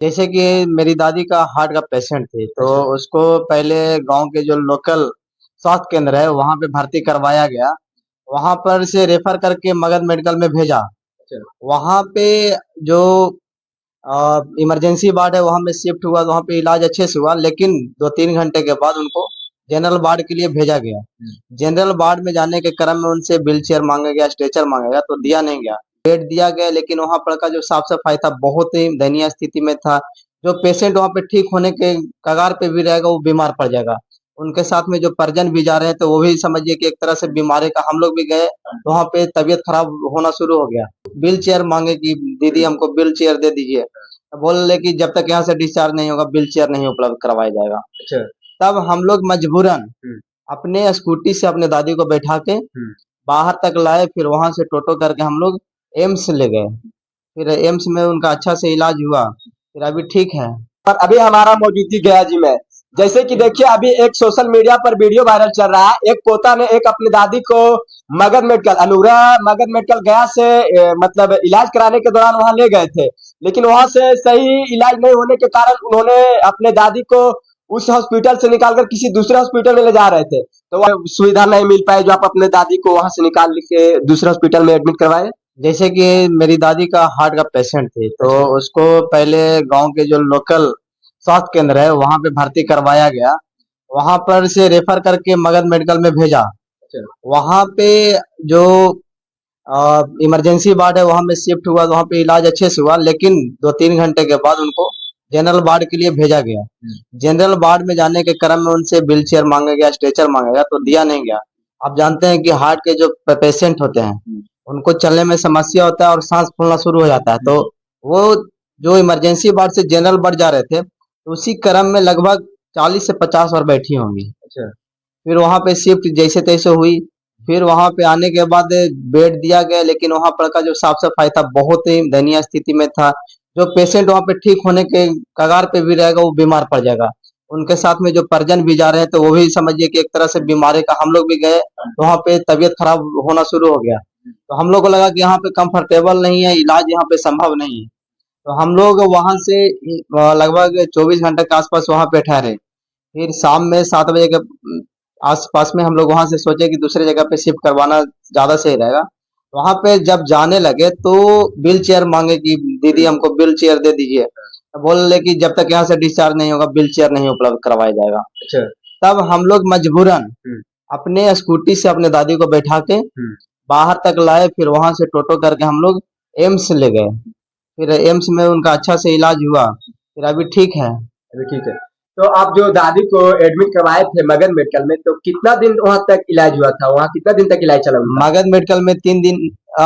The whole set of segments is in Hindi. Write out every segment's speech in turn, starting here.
जैसे कि मेरी दादी का हार्ट का पेशेंट थी, तो अच्छा। उसको पहले गांव के जो लोकल स्वास्थ्य केंद्र है वहां पे भर्ती करवाया गया। वहां पर से रेफर करके मगध मेडिकल में भेजा। अच्छा। वहां पे जो इमरजेंसी वार्ड है वहां में शिफ्ट हुआ, तो वहां पे इलाज अच्छे से हुआ, लेकिन 2-3 घंटे के बाद उनको जनरल वार्ड के लिए भेजा गया। हम्म। जनरल वार्ड में जाने के क्रम में उनसे व्हील चेयर मांगा गया, स्ट्रेचर मांगा गया, तो दिया नहीं गया। बेड दिया गया, लेकिन वहां पर का जो साफ सफाई था बहुत ही दयनीय स्थिति में था। जो पेशेंट वहां पे ठीक होने के कगार पे भी रहेगा वो बीमार पड़ जाएगा। उनके साथ में जो परिजन भी जा रहे हैं, तो वो भी समझिए कि एक तरह से बीमारी का, हम लोग भी गए तो वहां पे तबीयत खराब होना शुरू हो गया। व्हील चेयर मांगे कि दीदी हमको व्हील चेयर दे दीजिए। बोल रहे कि जब तक यहाँ से डिस्चार्ज नहीं होगा व्हील चेयर नहीं उपलब्ध करवाया जाएगा। अच्छा। तब हम लोग मजबूरन हम्म। अपने स्कूटी से अपने दादी को बैठा के हम्म। बाहर तक लाए, फिर वहां से टोटो करके हम लोग एम्स ले गए। फिर एम्स में उनका अच्छा से इलाज हुआ, फिर अभी ठीक है। और अभी हमारा मौजूदगी गया जी में, जैसे कि देखिए अभी एक सोशल मीडिया पर वीडियो वायरल चल रहा है। एक पोता ने एक अपनी दादी को मगध मेडिकल अनुग्रह मगध मेडिकल गया से मतलब इलाज कराने के दौरान वहां ले गए थे, लेकिन वहां से सही इलाज नहीं होने के कारण उन्होंने अपने दादी को उस हॉस्पिटल से निकालकर किसी दूसरे हॉस्पिटल में ले जा रहे थे, तो वह सुविधा नहीं मिल पाई जो आप अपने दादी को वहां से निकाल के दूसरे हॉस्पिटल में एडमिट करवाए। जैसे कि मेरी दादी का हार्ट का पेशेंट थी, तो अच्छा। उसको पहले गांव के जो लोकल स्वास्थ्य केंद्र है वहां पे भर्ती करवाया गया। वहां पर से रेफर करके मगध मेडिकल में भेजा। अच्छा। वहां पे जो इमरजेंसी वार्ड है वहां में शिफ्ट हुआ, तो वहां पे इलाज अच्छे से हुआ, लेकिन 2-3 घंटे के बाद उनको जनरल वार्ड के लिए भेजा गया। जनरल वार्ड में जाने के क्रम में उनसे व्हील चेयर मांगा गया, स्ट्रेचर मांगा गया, तो दिया नहीं गया। आप जानते हैं कि हार्ट के जो पेशेंट होते हैं उनको चलने में समस्या होता है और सांस फूलना शुरू हो जाता है, तो वो जो इमरजेंसी वार्ड से जनरल वार्ड जा रहे थे, तो उसी क्रम में लगभग 40 से 50 बार बैठी होंगी। अच्छा। फिर वहां पे शिफ्ट जैसे तैसे हुई। फिर वहां पे आने के बाद बेड दिया गया, लेकिन वहां पर का जो साफ सफाई था बहुत ही दयनीय स्थिति में था। जो पेशेंट वहां पे ठीक होने के कगार पे भी रहेगा वो बीमार पड़ जाएगा। उनके साथ में जो परिजन भी जा रहे हैं, तो वो भी समझिए कि एक तरह से बीमारी का, हम लोग भी गए तो वहां पे तबीयत खराब होना शुरू हो गया। तो हम लोग को लगा कि यहाँ पे कंफर्टेबल नहीं है, इलाज यहाँ पे संभव नहीं है। तो हम लोग वहां से लगभग 24 घंटे के आसपास वहां पे ठहरे। फिर शाम में 7 बजे के आस-पास में हम लोग वहाँ से सोचे कि दूसरे जगह पे शिफ्ट करवाना ज़्यादा सही रहेगा। वहाँ पे जब जाने लगे तो व्हील चेयर मांगे कि दीदी हमको व्हील चेयर दे दीजिए। तो बोल रहे कि जब तक यहाँ से डिस्चार्ज नहीं होगा व्हील चेयर नहीं उपलब्ध करवाया जाएगा। अच्छा। तब हम लोग मजबूरन हम्म। अपने स्कूटी से अपने दादी को बैठा के बाहर तक लाए, फिर वहां से टोटो करके हम लोग एम्स ले गए। फिर एम्स में उनका अच्छा से इलाज हुआ, फिर अभी ठीक है। अभी ठीक है। तो आप जो दादी को एडमिट करवाए थे मगध मेडिकल में, तो कितना दिन वहां तक इलाज हुआ था? वहां कितना दिन तक इलाज चला उनका? मगध मेडिकल में 3 दिन,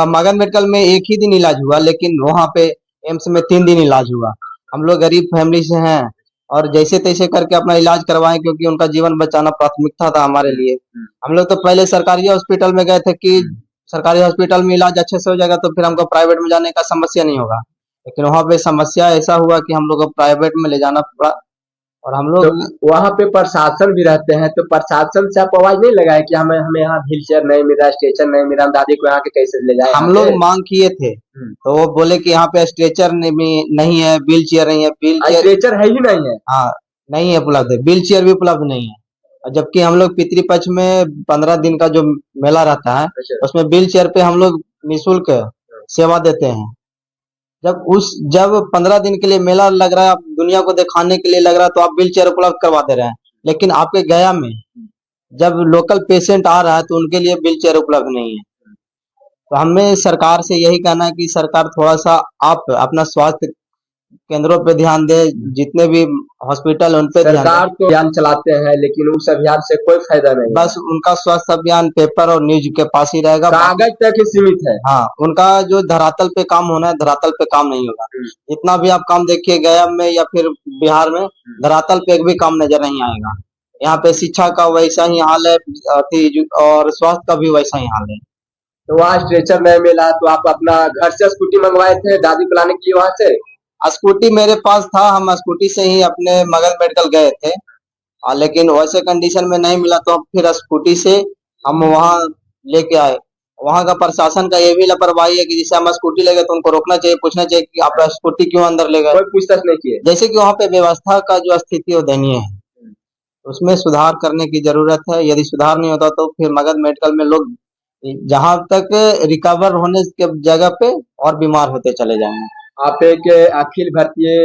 मगध मेडिकल में एक ही दिन इलाज हुआ, लेकिन वहां पे एम्स में 3 दिन इलाज हुआ। हम लोग गरीब फैमिली से हैं और जैसे तैसे करके अपना इलाज करवाएं, क्योंकि उनका जीवन बचाना प्राथमिकता था हमारे लिए। हम लोग तो पहले सरकारी हॉस्पिटल में गए थे कि सरकारी हॉस्पिटल में इलाज अच्छे से हो जाएगा तो फिर हमको प्राइवेट में जाने का समस्या नहीं होगा, लेकिन वहां पे समस्या ऐसा हुआ कि हम लोग को प्राइवेट में ले जाना पड़ा। और हम तो लोग वहां पे प्रशासन भी रहते हैं, तो प्रशासन से आप आवाज नहीं लगाए कि हमें हमें यहाँ व्हील चेयर नहीं मिल रहा, स्टेशन नहीं मिल रहा, हम दादी को यहाँ के कैसे ले जाए यहाँ हम लोग पे? मांग किए थे, तो वो बोले कि यहाँ पे स्ट्रेचर नहीं है, व्हील चेयर नहीं है। व्हील चेयर, स्ट्रेचर है ही नहीं है। हाँ, नहीं है उपलब्ध, व्हील चेयर भी उपलब्ध नहीं है। और जबकि हम लोग पितृपक्ष में 15 दिन का जो मेला रहता है अच्छा। उसमें व्हील चेयर पे हम लोग निःशुल्क सेवा देते हैं। जब 15 दिन के लिए मेला लग रहा है, आप दुनिया को दिखाने के लिए लग रहा है, तो आप व्हील चेयर उपलब्ध करवा दे रहे हैं, लेकिन आपके गया में जब लोकल पेशेंट आ रहा है तो उनके लिए व्हील चेयर उपलब्ध नहीं है। तो हमें सरकार से यही कहना है कि सरकार थोड़ा सा आप अपना स्वास्थ्य केंद्रों पे ध्यान दे, जितने भी हॉस्पिटल उन पे ध्यान सरकार दे। तो अभियान चलाते हैं, लेकिन उस अभियान से कोई फायदा नहीं है। बस उनका स्वास्थ्य अभियान पेपर और न्यूज के पास ही रहेगा, कागज तक ही सीमित है। हाँ, उनका जो धरातल पे काम होना है धरातल पे काम नहीं होगा। जितना भी आप काम देखिए गया में या फिर बिहार में, धरातल पे एक भी काम नजर नहीं आएगा। यहाँ पे शिक्षा का वैसा ही हाल है, और स्वास्थ्य का भी वैसा ही हाल है। तो वहाँ स्ट्रेचर नहीं मिला तो आप अपना घर से स्कूटी मंगवाए थे दादी को लाने के लिए वहां से? स्कूटी मेरे पास था, हम स्कूटी से ही अपने मगध मेडिकल गए थे। लेकिन वैसे कंडीशन में नहीं मिला तो फिर स्कूटी से हम वहाँ लेके आए। वहाँ का प्रशासन का ये भी लापरवाही है कि जैसे हम स्कूटी ले गए तो उनको रोकना चाहिए, पूछना चाहिए कि आप स्कूटी क्यों अंदर ले गए। कोई पूछताछ नहीं किए। जैसे कि वहाँ पे व्यवस्था का जो स्थिति है वो दयनीय है, उसमें सुधार करने की जरूरत है। यदि सुधार नहीं होता तो फिर मगध मेडिकल में लोग जहाँ तक रिकवर होने के जगह पे और बीमार होते चले जाएंगे। आप एक अखिल भारतीय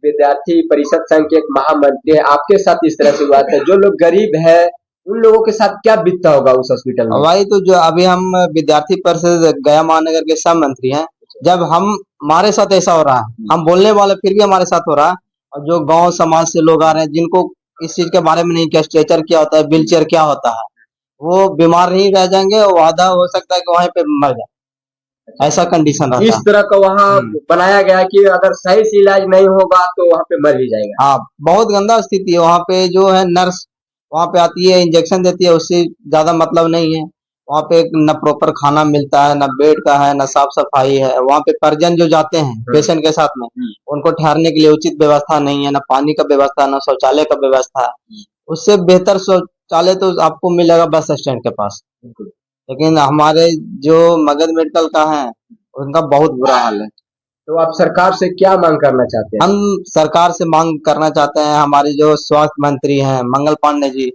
विद्यार्थी परिषद संघ के एक महामंत्री हैं, आपके साथ इस तरह से हुआ था, जो लोग गरीब है उन लोगों के साथ क्या बीतता होगा उस हॉस्पिटल में? वही तो, जो अभी हम विद्यार्थी परिषद गया महानगर के सह मंत्री हैं, जब हम हमारे साथ ऐसा हो रहा है, हम बोलने वाले फिर भी हमारे साथ हो रहा है, और जो गांव समाज से लोग आ रहे हैं जिनको इस चीज के बारे में नहीं, क्या स्ट्रेचर क्या होता है, व्हील चेयर क्या होता है, वो बीमार नहीं रह जाएंगे, और आधा हो सकता है कि वहीं पे मर जाए, ऐसा कंडीशन रहता इस है। तरह का वहाँ बनाया गया है कि अगर सही से इलाज नहीं होगा तो वहाँ पे मर ही जाएगा। हाँ, बहुत गंदा स्थिति है। वहाँ पे जो है नर्स वहाँ पे आती है, इंजेक्शन देती है, उससे ज्यादा मतलब नहीं है। वहाँ पे न प्रॉपर खाना मिलता है, न बेड का है, न साफ सफाई है। वहाँ पे परिजन जो जाते हैं पेशेंट के साथ में, उनको ठहरने के लिए उचित व्यवस्था नहीं है, न पानी का व्यवस्था, न शौचालय का व्यवस्था है। उससे बेहतर शौचालय तो आपको मिलेगा बस स्टैंड के पास, लेकिन हमारे जो मगध मेडिकल का है उनका बहुत बुरा हाल है। तो आप सरकार से क्या मांग करना चाहते हैं? हम सरकार से मांग करना चाहते हैं, हमारे जो स्वास्थ्य मंत्री हैं मंगल पांडे जी,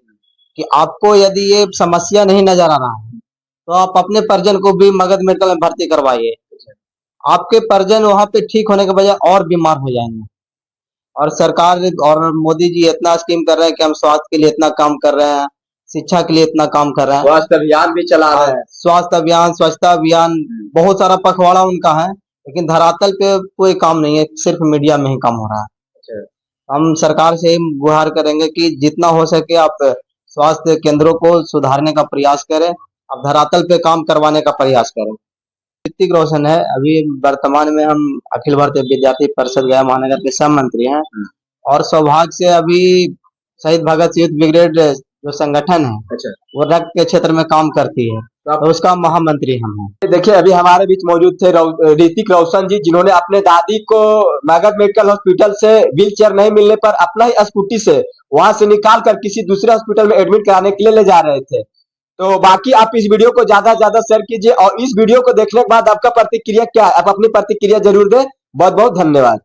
कि आपको यदि ये समस्या नहीं नजर आ रहा है तो आप अपने परिजन को भी मगध मेडिकल में भर्ती करवाइए। आपके परिजन वहां पे ठीक होने के बजाय और बीमार हो जाएंगे। और सरकार और मोदी जी इतना स्कीम कर रहे हैं कि हम स्वास्थ्य के लिए इतना काम कर रहे हैं, शिक्षा के लिए इतना काम कर रहे हैं, स्वास्थ्य अभियान भी चला रहे हैं। स्वास्थ्य अभियान, स्वच्छता अभियान, बहुत सारा पखवाड़ा उनका है, लेकिन धरातल पे कोई काम नहीं है, सिर्फ मीडिया में ही काम हो रहा है। हम सरकार से ही गुहार करेंगे कि जितना हो सके आप स्वास्थ्य केंद्रों को सुधारने का प्रयास करें, आप धरातल पे काम करवाने का प्रयास करें। ऋतिक रोशन है, अभी वर्तमान में हम अखिल भारतीय विद्यार्थी परिषद गया महानगर के सह मंत्री हैं, और सौभाग्य से अभी शहीद भगत सिंह यूथ ब्रिगेड जो संगठन है वो रक्त के क्षेत्र में काम करती है, तो उसका महामंत्री हम हैं। देखिए अभी हमारे बीच मौजूद थे ऋतिक रोशन जी, जिन्होंने अपने दादी को मगध मेडिकल हॉस्पिटल से व्हील चेयर नहीं मिलने पर अपना ही स्कूटी से वहां से निकाल कर किसी दूसरे हॉस्पिटल में एडमिट कराने के लिए ले जा रहे थे। तो बाकी आप इस वीडियो को ज्यादा से ज्यादा शेयर कीजिए, और इस वीडियो को देखने के बाद आपका प्रतिक्रिया क्या है, आप अपनी प्रतिक्रिया जरूर दें। बहुत बहुत धन्यवाद।